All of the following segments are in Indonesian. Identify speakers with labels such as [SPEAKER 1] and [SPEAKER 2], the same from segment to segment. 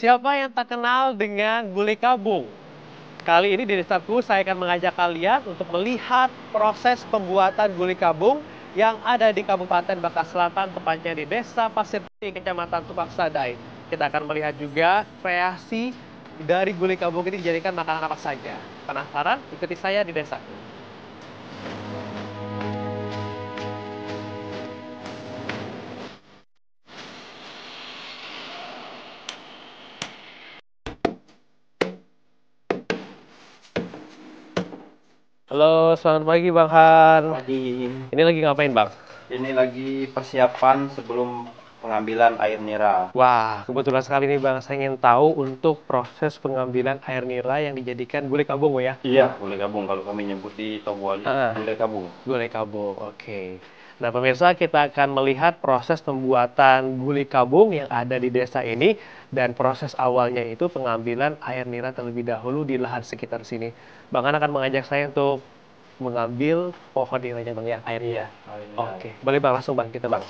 [SPEAKER 1] Siapa yang tak kenal dengan gulai kabung? Kali ini di desaku saya akan mengajak kalian untuk melihat proses pembuatan gulai kabung yang ada di Kabupaten Baka Selatan, tepatnya di Desa Pasir Putih, Kecamatan Tupak Sadai. Kita akan melihat juga kreasi dari gulai kabung ini dijadikan makanan apa saja. Penasaran? Ikuti saya di desaku. Halo, selamat pagi Bang Han.
[SPEAKER 2] Pagi.
[SPEAKER 1] Ini lagi ngapain Bang?
[SPEAKER 2] Ini lagi persiapan sebelum pengambilan air nira.
[SPEAKER 1] Wah, kebetulan sekali nih Bang, saya ingin tahu untuk proses pengambilan air nira yang dijadikan gulai kabung ya?
[SPEAKER 2] Iya, gulai kabung kalau kami nyebut di Tobuali. Gulai kabung.
[SPEAKER 1] Gulai kabung, oke. Nah pemirsa, kita akan melihat proses pembuatan gulai kabung yang ada di desa ini. Dan proses awalnya itu pengambilan air nira terlebih dahulu di lahan sekitar sini. Bang Han akan mengajak saya untuk mengambil pohon niranya Bang ya, airnya. Oke, boleh Bang, langsung Bang, kita Bang.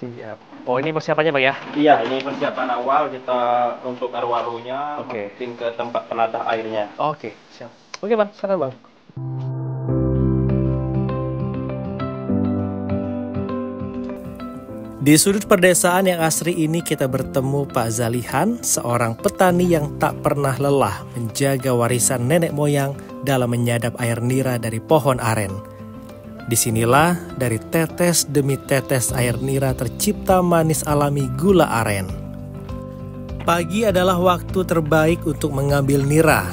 [SPEAKER 1] Siap. Oh, ini persiapannya Bang ya?
[SPEAKER 2] Iya, ini persiapan awal kita untuk arwarunya, masukin ke tempat penadah airnya.
[SPEAKER 1] Oke, siap. Oke Bang, silakan Bang.
[SPEAKER 3] Di sudut perdesaan yang asri ini kita bertemu Pak Zalihan, seorang petani yang tak pernah lelah menjaga warisan nenek moyang dalam menyadap air nira dari pohon aren. Disinilah dari tetes demi tetes air nira tercipta manis alami gula aren. Pagi adalah waktu terbaik untuk mengambil nira.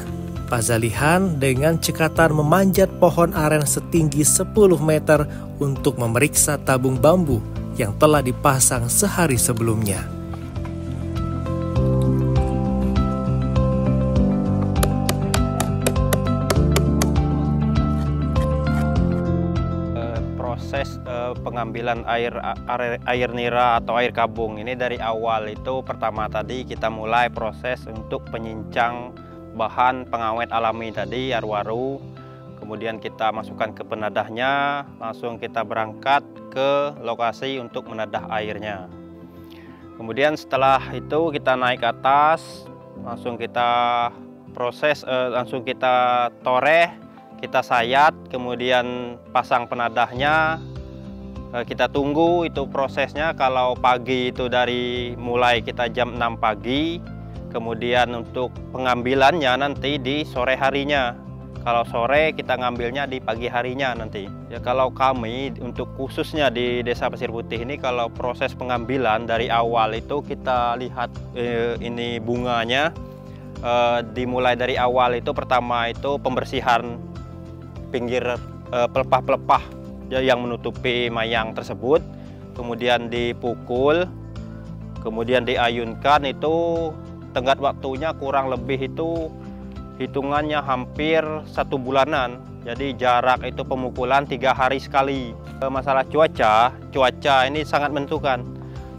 [SPEAKER 3] Pak Zalihan dengan cekatan memanjat pohon aren setinggi 10 meter untuk memeriksa tabung bambu yang telah dipasang sehari sebelumnya.
[SPEAKER 2] Proses pengambilan air nira atau air kabung ini dari awal itu pertama tadi kita mulai proses untuk penyincang bahan pengawet alami tadi, arwaru. Kemudian kita masukkan ke penadahnya, langsung kita berangkat ke lokasi untuk menadah airnya. Kemudian setelah itu kita naik ke atas, langsung kita proses, langsung kita toreh, kita sayat, kemudian pasang penadahnya. Kita tunggu itu prosesnya. Kalau pagi itu dari mulai kita jam 6 pagi, kemudian untuk pengambilannya nanti di sore harinya. Kalau sore kita ngambilnya di pagi harinya nanti. Ya kalau kami untuk khususnya di Desa Pasir Putih ini, kalau proses pengambilan dari awal itu kita lihat ini bunganya. Dimulai dari awal itu pertama itu pembersihan pinggir pelepah-pelepah yang menutupi mayang tersebut. Kemudian dipukul, kemudian diayunkan. Itu tenggat waktunya kurang lebih itu hitungannya hampir 1 bulanan. Jadi jarak itu pemukulan 3 hari sekali. Masalah cuaca ini sangat menentukan.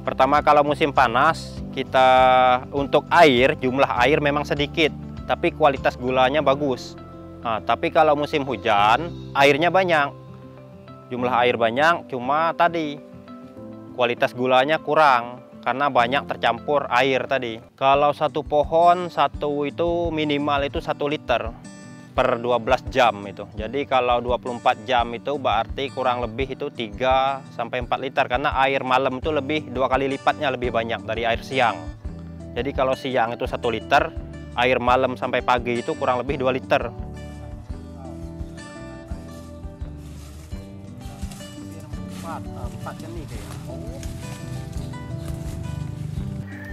[SPEAKER 2] Pertama kalau musim panas, kita untuk air, jumlah air memang sedikit, tapi kualitas gulanya bagus. Nah, tapi kalau musim hujan, airnya banyak. Jumlah air banyak, cuma tadi kualitas gulanya kurang. Karena banyak tercampur air tadi. Kalau satu pohon satu itu minimal itu 1 liter per 12 jam itu. Jadi kalau 24 jam itu berarti kurang lebih itu 3 sampai 4 liter. Karena air malam itu lebih 2 kali lipatnya lebih banyak dari air siang. Jadi kalau siang itu 1 liter, air malam sampai pagi itu kurang lebih 2 liter.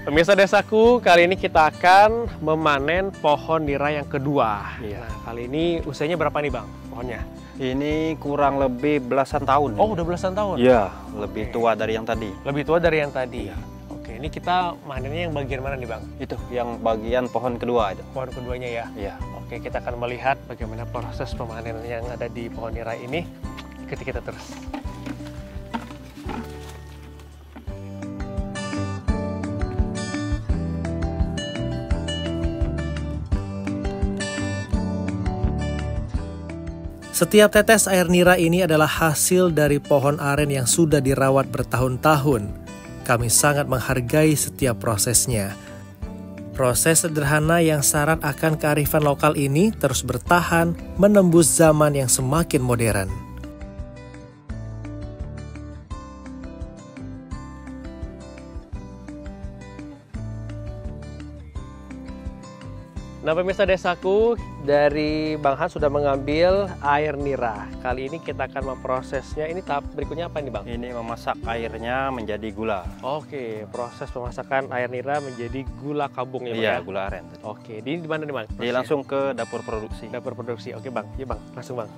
[SPEAKER 1] Pemirsa desaku, kali ini kita akan memanen pohon nira yang kedua. Nah, kali ini usianya berapa nih Bang pohonnya?
[SPEAKER 2] Ini kurang lebih belasan tahun.
[SPEAKER 1] Oh, udah belasan tahun?
[SPEAKER 2] Iya, lebih tua dari yang tadi.
[SPEAKER 1] Lebih tua dari yang tadi? Ya. Oke, ini kita manennya yang bagian mana nih Bang?
[SPEAKER 2] Itu, yang bagian pohon kedua itu.
[SPEAKER 1] Pohon keduanya ya?
[SPEAKER 2] Iya.
[SPEAKER 1] Oke, kita akan melihat bagaimana proses pemanenan yang ada di pohon nira ini. Ikuti kita terus.
[SPEAKER 3] Setiap tetes air nira ini adalah hasil dari pohon aren yang sudah dirawat bertahun-tahun. Kami sangat menghargai setiap prosesnya. Proses sederhana yang syarat akan kearifan lokal ini terus bertahan menembus zaman yang semakin modern.
[SPEAKER 1] Nah pemirsa desaku, dari Bang Han sudah mengambil air nira. Kali ini kita akan memprosesnya. Ini tahap berikutnya apa nih Bang?
[SPEAKER 2] Ini memasak airnya menjadi gula.
[SPEAKER 1] Oke, proses pemasakan air nira menjadi gula kabung ya Bang?
[SPEAKER 2] Iya,
[SPEAKER 1] Ya?
[SPEAKER 2] gula aren.
[SPEAKER 1] Oke, di mana nih Bang?
[SPEAKER 2] Jadi langsung ke dapur produksi.
[SPEAKER 1] Dapur produksi. Oke Bang, iya Bang, langsung Bang.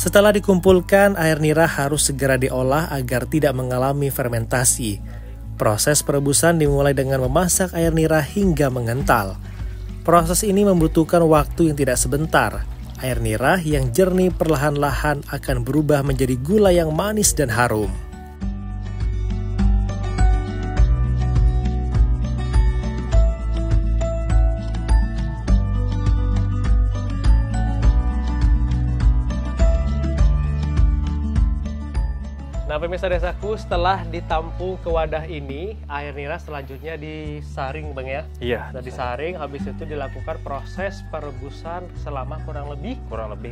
[SPEAKER 3] Setelah dikumpulkan, air nira harus segera diolah agar tidak mengalami fermentasi. Proses perebusan dimulai dengan memasak air nira hingga mengental. Proses ini membutuhkan waktu yang tidak sebentar. Air nira yang jernih perlahan-lahan akan berubah menjadi gula yang manis dan harum.
[SPEAKER 1] Nah pemirsa desaku, setelah ditampung ke wadah ini, air nira selanjutnya disaring Bang ya?
[SPEAKER 2] Iya.
[SPEAKER 1] Nah disaring, habis itu dilakukan proses perebusan selama kurang lebih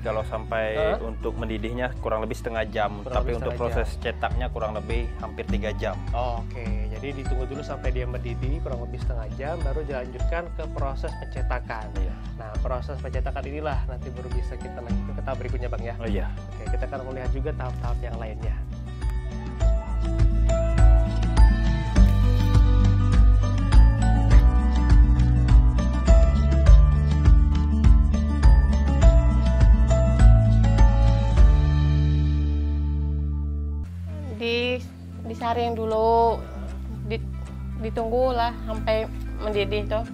[SPEAKER 2] kalau sampai untuk mendidihnya kurang lebih setengah jam. Tapi untuk proses cetaknya kurang lebih hampir 3 jam.
[SPEAKER 1] Oke, jadi ditunggu dulu sampai dia mendidih kurang lebih setengah jam, baru dilanjutkan ke proses pencetakan.
[SPEAKER 2] Iya.
[SPEAKER 1] Nah proses pencetakan inilah nanti baru bisa kita lanjutkan ke tahap berikutnya Bang ya?
[SPEAKER 2] Oh iya.
[SPEAKER 1] Oke, kita akan melihat juga tahap-tahap yang lainnya.
[SPEAKER 4] Disaring dulu, ditunggulah sampai mendidih tuh,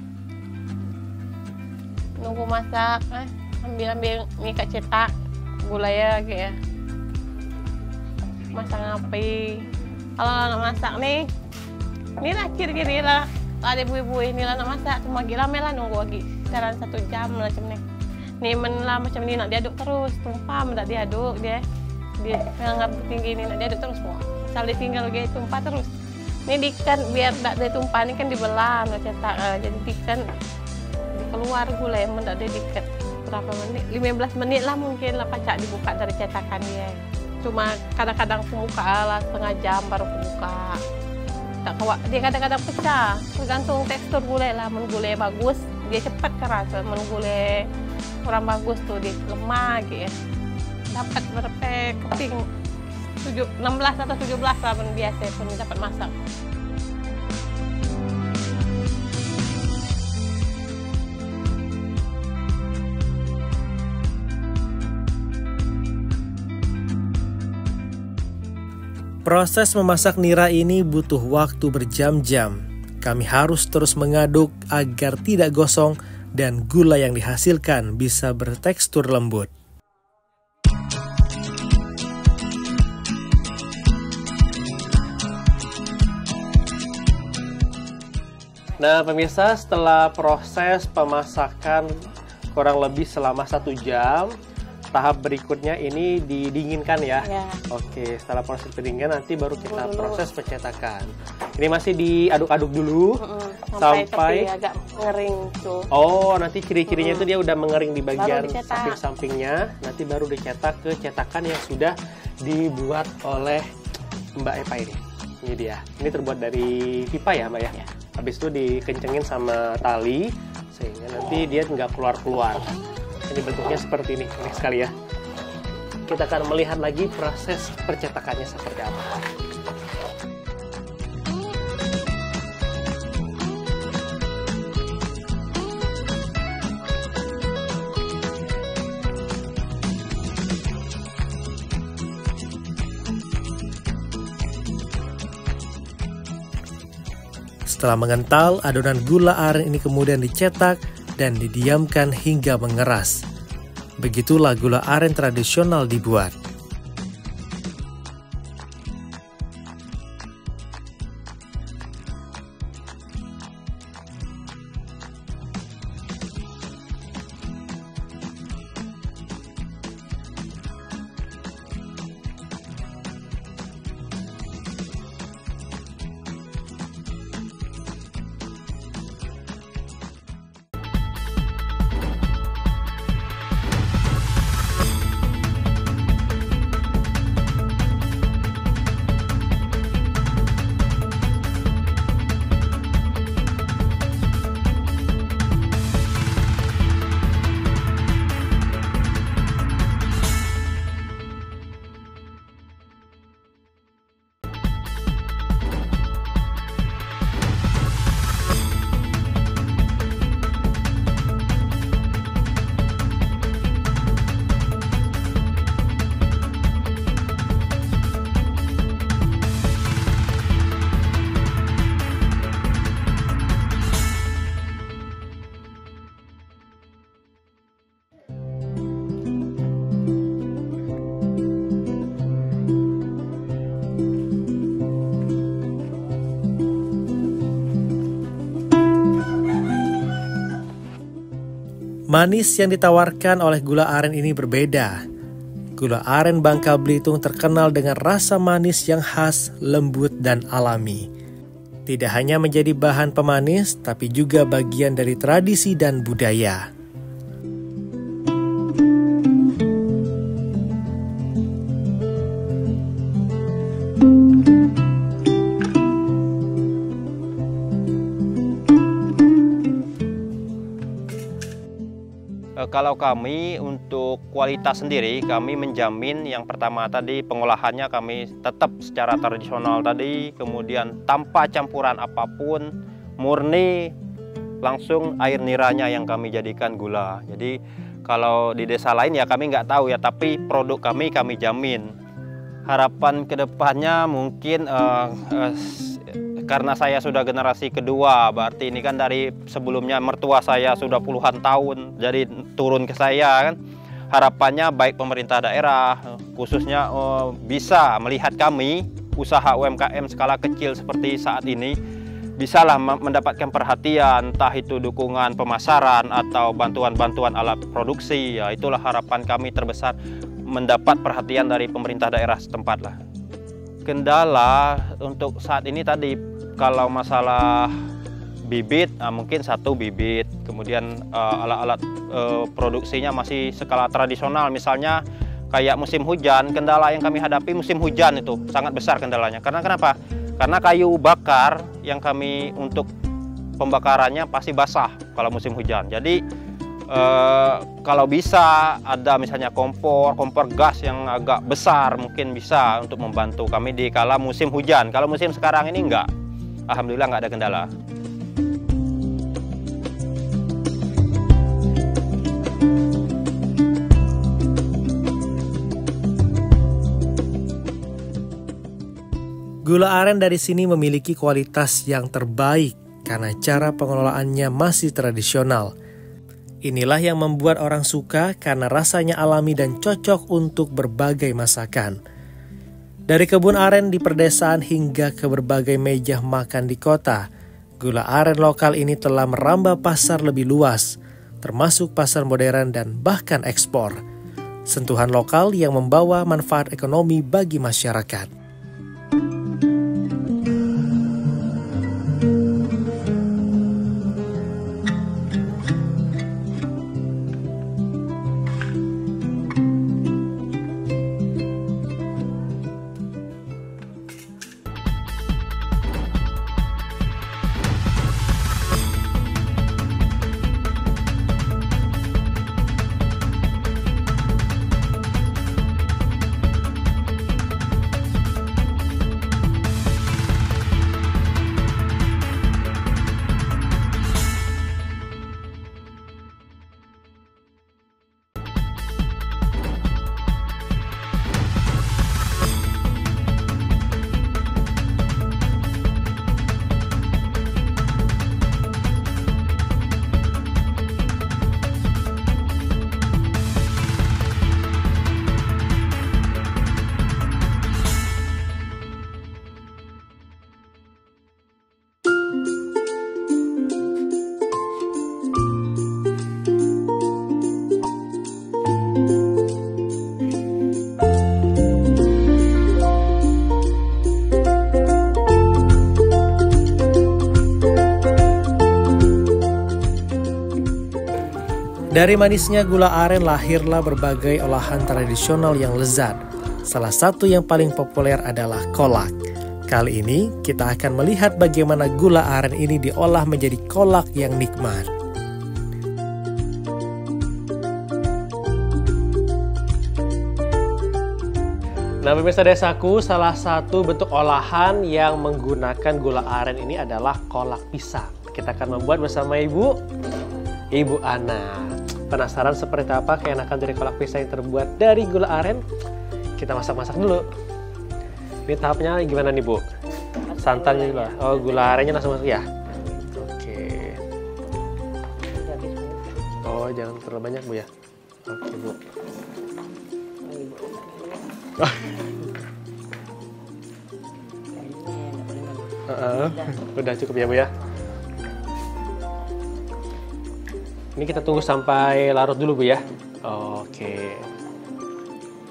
[SPEAKER 4] nunggu masak, ambil mikat cetak gula ya kayak masak api. Kalau nak masak nih, ini lah kira-kira lah ada ibu-ibu ini lah nak masak cuma gila melah nunggu lagi sekarang 1 jam lah macam nih. Nih menlah macam ini nak diaduk terus, tumpah nak diaduk dia nganggap tinggi ini nak diaduk terus semua. Asal ditinggal gitu tumpah terus. Ini dikan biar tak ada tumpah ini kan dibelah, cetak jadi dikan keluar gula yang tidak ada dikat berapa menit, 15 menit lah mungkin lah pacak dibuka dari cetakan dia. Cuma kadang-kadang aku buka lah setengah jam baru aku buka. Tak kawak dia kadang-kadang pecah, tergantung tekstur gulai lah. Men gulai bagus dia cepat keras, men gulai kurang bagus tuh dia lemah gitu. Dapat berapa keping 16 atau 17 lah biasa pun dapat masak.
[SPEAKER 3] Proses memasak nira ini butuh waktu berjam-jam. Kami harus terus mengaduk agar tidak gosong dan gula yang dihasilkan bisa bertekstur lembut.
[SPEAKER 1] Nah pemirsa, setelah proses pemasakan kurang lebih selama 1 jam, tahap berikutnya ini didinginkan ya.
[SPEAKER 4] Ya.
[SPEAKER 1] Oke, setelah proses pendinginan nanti baru kita proses pencetakan. Ini masih diaduk-aduk dulu sampai
[SPEAKER 4] tepi agak ngering tuh.
[SPEAKER 1] Oh, nanti ciri-cirinya itu dia udah mengering di bagian
[SPEAKER 4] Baru dicetak.
[SPEAKER 1] samping-sampingnya. Nanti baru dicetak ke cetakan yang sudah dibuat oleh Mbak Epa ini. Ini dia. Ini terbuat dari pipa ya, Mbak ya?
[SPEAKER 4] Ya.
[SPEAKER 1] Habis itu dikencengin sama tali sehingga nanti dia nggak keluar-keluar. Ini bentuknya seperti ini, unik sekali ya. Kita akan melihat lagi proses percetakannya seperti apa.
[SPEAKER 3] Setelah mengental, adonan gula aren ini kemudian dicetak dan didiamkan hingga mengeras. Begitulah gula aren tradisional dibuat. Manis yang ditawarkan oleh gula aren ini berbeda. Gula aren Bangka Belitung terkenal dengan rasa manis yang khas, lembut, dan alami. Tidak hanya menjadi bahan pemanis, tapi juga bagian dari tradisi dan budaya.
[SPEAKER 2] Kalau kami untuk kualitas sendiri, kami menjamin yang pertama tadi pengolahannya kami tetap secara tradisional tadi, kemudian tanpa campuran apapun, murni langsung air niranya yang kami jadikan gula. Jadi kalau di desa lain ya kami nggak tahu ya, tapi produk kami jamin. Harapan kedepannya mungkin karena saya sudah generasi kedua, berarti ini kan dari sebelumnya mertua saya sudah puluhan tahun, jadi turun ke saya kan. Harapannya baik pemerintah daerah, khususnya bisa melihat kami, usaha UMKM skala kecil seperti saat ini, bisalah mendapatkan perhatian, entah itu dukungan pemasaran atau bantuan-bantuan alat produksi. Ya, itulah harapan kami terbesar, mendapat perhatian dari pemerintah daerah setempat lah. Kendala untuk saat ini tadi, kalau masalah bibit, mungkin satu bibit, kemudian alat-alat produksinya masih skala tradisional, misalnya kayak musim hujan. Kendala yang kami hadapi musim hujan itu sangat besar kendalanya. Karena kenapa? Karena kayu bakar yang kami untuk pembakarannya pasti basah kalau musim hujan. Jadi kalau bisa ada misalnya kompor gas yang agak besar, mungkin bisa untuk membantu kami di kala musim hujan. Kalau musim sekarang ini enggak, alhamdulillah nggak ada kendala.
[SPEAKER 3] Gula aren dari sini memiliki kualitas yang terbaik karena cara pengelolaannya masih tradisional. Inilah yang membuat orang suka karena rasanya alami dan cocok untuk berbagai masakan. Dari kebun aren di perdesaan hingga ke berbagai meja makan di kota, gula aren lokal ini telah merambah pasar lebih luas, termasuk pasar modern dan bahkan ekspor. sentuhan lokal yang membawa manfaat ekonomi bagi masyarakat. Dari manisnya gula aren lahirlah berbagai olahan tradisional yang lezat. Salah satu yang paling populer adalah kolak. Kali ini kita akan melihat bagaimana gula aren ini diolah menjadi kolak yang nikmat.
[SPEAKER 1] Nah, pemirsa desaku, salah satu bentuk olahan yang menggunakan gula aren ini adalah kolak pisang. Kita akan membuat bersama Ibu Ana. Penasaran seperti apa keenakan dari kolak pisang yang terbuat dari gula aren? Kita masak-masak dulu. Ini tahapnya gimana nih, Bu? Santannya juga. Oh, gula arennya langsung masuk ya? Oke. Oh, jangan terlalu banyak, Bu ya? Oke, Bu. Udah cukup ya, Bu ya? Ini kita tunggu sampai larut dulu, Bu ya. Oke.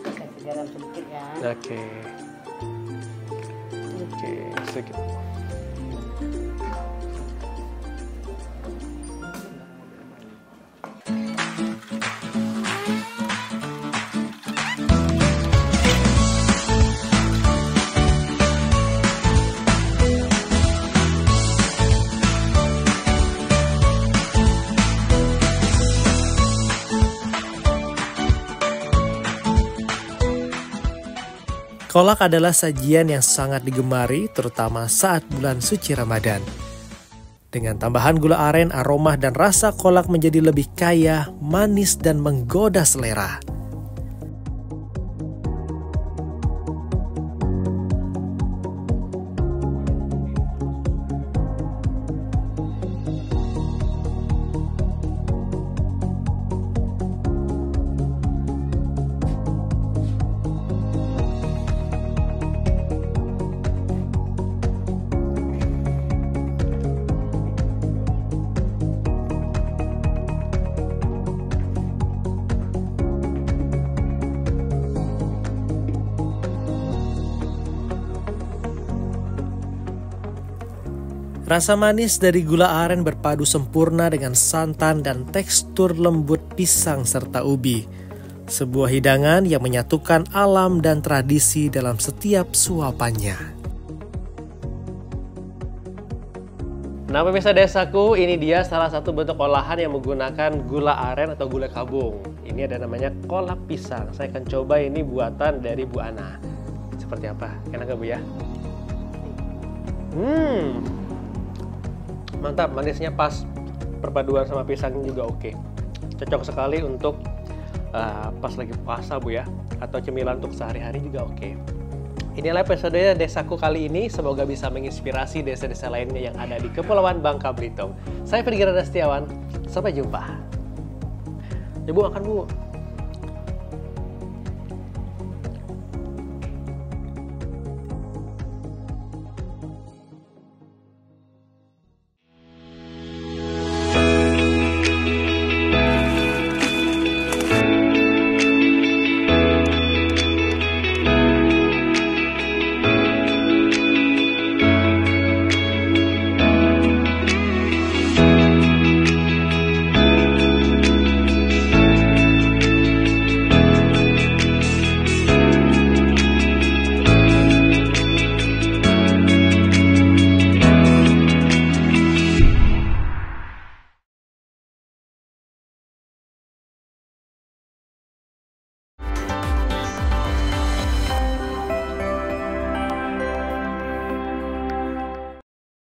[SPEAKER 5] Kasih garam sedikit ya.
[SPEAKER 1] Oke. Oke, sedikit.
[SPEAKER 3] Kolak adalah sajian yang sangat digemari, terutama saat bulan suci Ramadan. Dengan tambahan gula aren, aroma dan rasa kolak menjadi lebih kaya, manis, dan menggoda selera. Rasa manis dari gula aren berpadu sempurna dengan santan dan tekstur lembut pisang serta ubi. Sebuah hidangan yang menyatukan alam dan tradisi dalam setiap suapannya.
[SPEAKER 1] Nah, pemirsa desaku, ini dia salah satu bentuk olahan yang menggunakan gula aren atau gula kabung. Ini ada namanya kolak pisang. Saya akan coba ini buatan dari Bu Ana. Seperti apa? Enak gak, Bu ya? Mantap, manisnya pas, perpaduan sama pisangnya juga oke. Cocok sekali untuk pas lagi puasa, Bu ya, atau cemilan untuk sehari-hari juga oke. Inilah episode desaku kali ini, semoga bisa menginspirasi desa-desa lainnya yang ada di Kepulauan Bangka Belitung. Saya Firgi Rada Setiawan, sampai jumpa. Ya, Bu, makan, Bu.